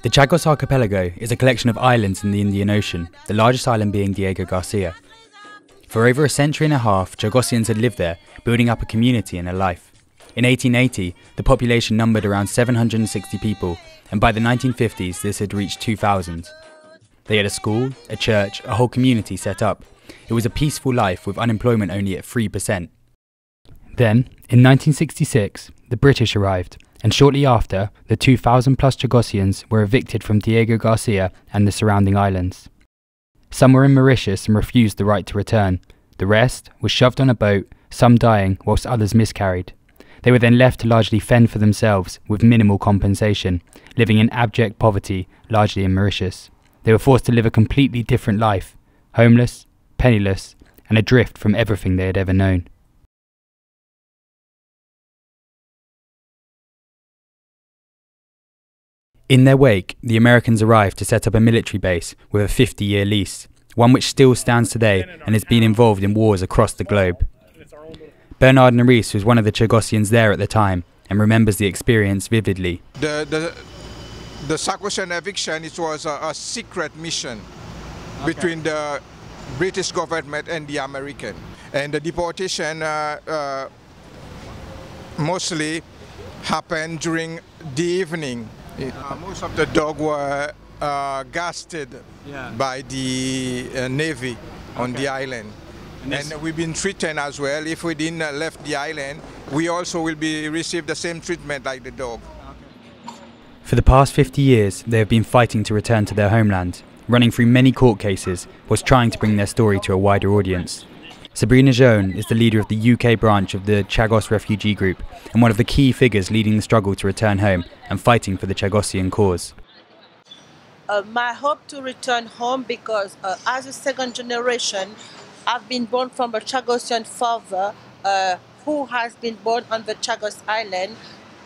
The Chagos archipelago is a collection of islands in the Indian Ocean, the largest island being Diego Garcia. For over a century and a half, Chagosians had lived there, building up a community and a life. In 1880, the population numbered around 760 people, and by the 1950s this had reached 2,000. They had a school, a church, a whole community set up. It was a peaceful life with unemployment only at 3%. Then, in 1966, the British arrived, and shortly after, the 2,000 plus Chagosians were evicted from Diego Garcia and the surrounding islands. Some were in Mauritius and refused the right to return. The rest were shoved on a boat, some dying whilst others miscarried. They were then left to largely fend for themselves with minimal compensation, living in abject poverty, largely in Mauritius. They were forced to live a completely different life, homeless, penniless, and adrift from everything they had ever known. In their wake, the Americans arrived to set up a military base with a 50-year lease, one which still stands today and has been involved in wars across the globe. Bernard Naris was one of the Chagosians there at the time and remembers the experience vividly. The Chagosian eviction, it was a secret mission between the British government and the American. And the deportation mostly happened during the evening. Most of the dogs were gasted by the Navy on the island. And we've been threatened as well. If we didn't left the island, we also will receive the same treatment like the dog. For the past 50 years, they have been fighting to return to their homeland, running through many court cases, whilst trying to bring their story to a wider audience. Sabrina Joan is the leader of the UK branch of the Chagos refugee group and one of the key figures leading the struggle to return home and fighting for the Chagosian cause. My hope to return home because as a second generation, I've been born from a Chagosian father who has been born on the Chagos Island,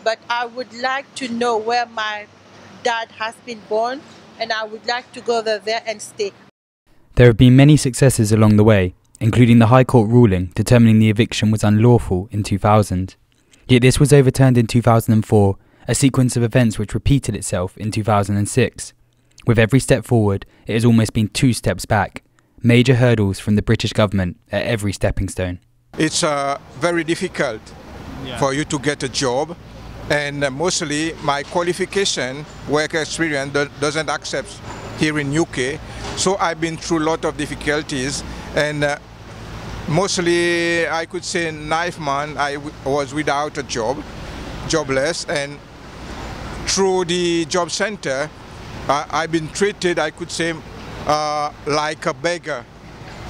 but I would like to know where my dad has been born and I would like to go there and stay. There have been many successes along the way, including the High Court ruling determining the eviction was unlawful in 2000. Yet this was overturned in 2004, a sequence of events which repeated itself in 2006. With every step forward, it has almost been 2 steps back. Major hurdles from the British government at every stepping stone. It's very difficult for you to get a job, and mostly my qualification, work experience doesn't accept here in UK. So I've been through a lot of difficulties, and mostly I could say 9 months I was without a job, jobless, and through the job center I've been treated, I could say, like a beggar,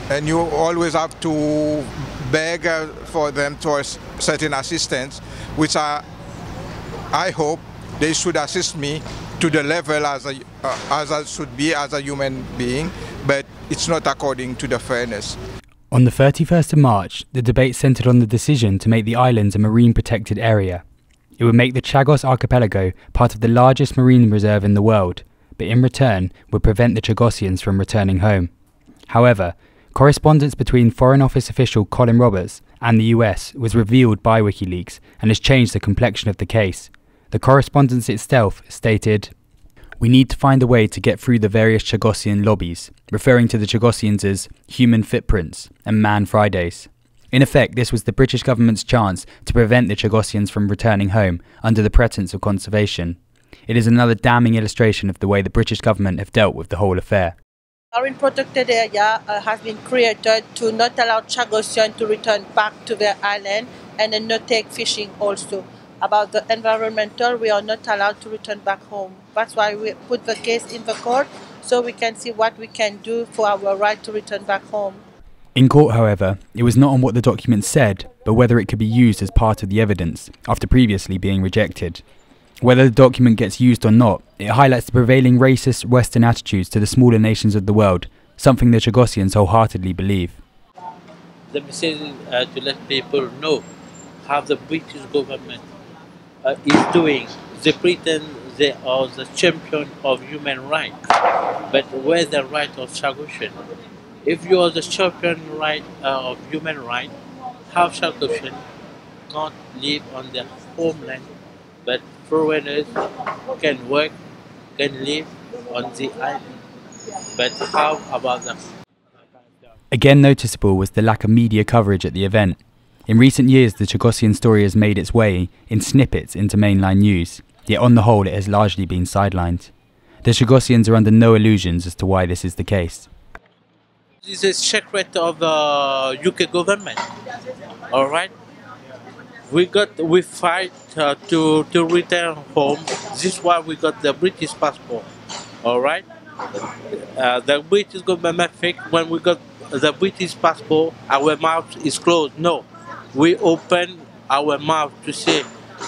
and you always have to beg for them to certain assistance, which I hope they should assist me to the level as I should be as a human being, but it's not according to the fairness. On the 31st of March, the debate centred on the decision to make the islands a marine protected area. It would make the Chagos archipelago part of the largest marine reserve in the world, but in return would prevent the Chagosians from returning home. However, correspondence between Foreign Office official Colin Roberts and the US was revealed by WikiLeaks and has changed the complexion of the case. The correspondence itself stated, "We need to find a way to get through the various Chagosian lobbies," referring to the Chagosians as human footprints and Man Fridays. In effect, this was the British government's chance to prevent the Chagosians from returning home under the pretense of conservation. It is another damning illustration of the way the British government have dealt with the whole affair. Marine protected area has been created to not allow Chagosians to return back to their island and then not take fishing also. About the environmental, we are not allowed to return back home. That's why we put the case in the court, so we can see what we can do for our right to return back home. In court, however, it was not on what the document said, but whether it could be used as part of the evidence, after previously being rejected. Whether the document gets used or not, it highlights the prevailing racist Western attitudes to the smaller nations of the world, something the Chagosians wholeheartedly believe. The message is to let people know how the British government is doing. They pretend they are the champion of human rights, but where's the right of Chagosian? If you are the champion of human rights, how Chagosian can't live on their homeland, but foreigners can work, can live on the island. But how about them? Again noticeable was the lack of media coverage at the event. In recent years, the Chagossian story has made its way in snippets into mainline news, yet on the whole it has largely been sidelined. The Chagossians are under no illusions as to why this is the case. This is a secret of the UK government. All right, we fight to return home. This is why we got the British passport. All right, the British government think when we got the British passport, our mouth is closed. No, we open our mouth to say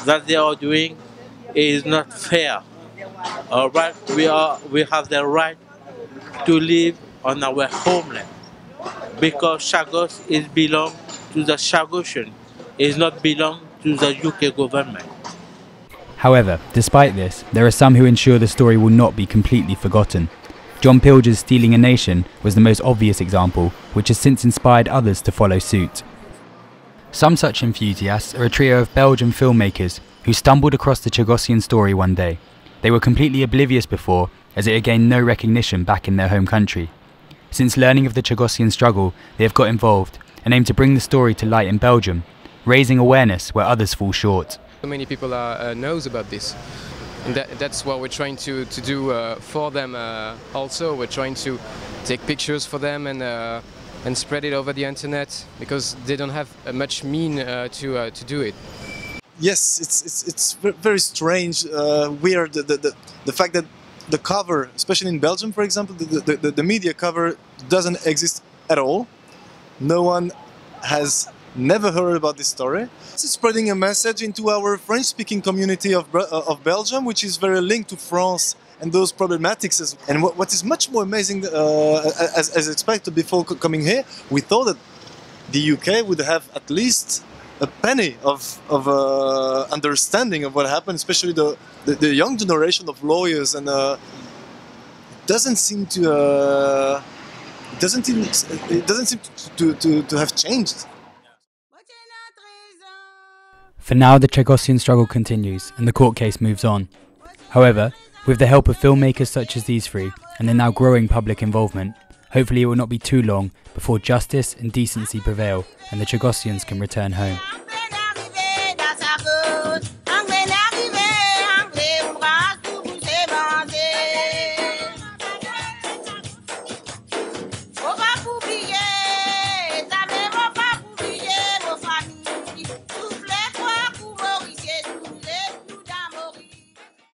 that they are doing is not fair. All right, we have the right to live on our homeland because Chagos is belong to the Chagosian, is not belong to the UK government. However, despite this, there are some who ensure the story will not be completely forgotten. John Pilger's Stealing a Nation was the most obvious example, which has since inspired others to follow suit. Some such enthusiasts are a trio of Belgian filmmakers who stumbled across the Chagossian story one day. They were completely oblivious before, as it had gained no recognition back in their home country. Since learning of the Chagossian struggle, they have got involved and aim to bring the story to light in Belgium, raising awareness where others fall short. So many people knows about this, and that's what we're trying to do for them. Also, we're trying to take pictures for them and spread it over the internet because they don't have much mean to do it. Yes, it's very strange, weird. The fact that the cover, especially in Belgium, for example, the media cover doesn't exist at all. No one has never heard about this story. It's spreading a message into our French-speaking community of Belgium, which is very linked to France and those problematics. And what is much more amazing, as expected before coming here, we thought that the UK would have at least a penny of understanding of what happened, especially the young generation of lawyers, and it doesn't seem to have changed. For now, the Chagossian struggle continues and the court case moves on. However, with the help of filmmakers such as these three and the now growing public involvement, hopefully it will not be too long before justice and decency prevail and the Chagossians can return home.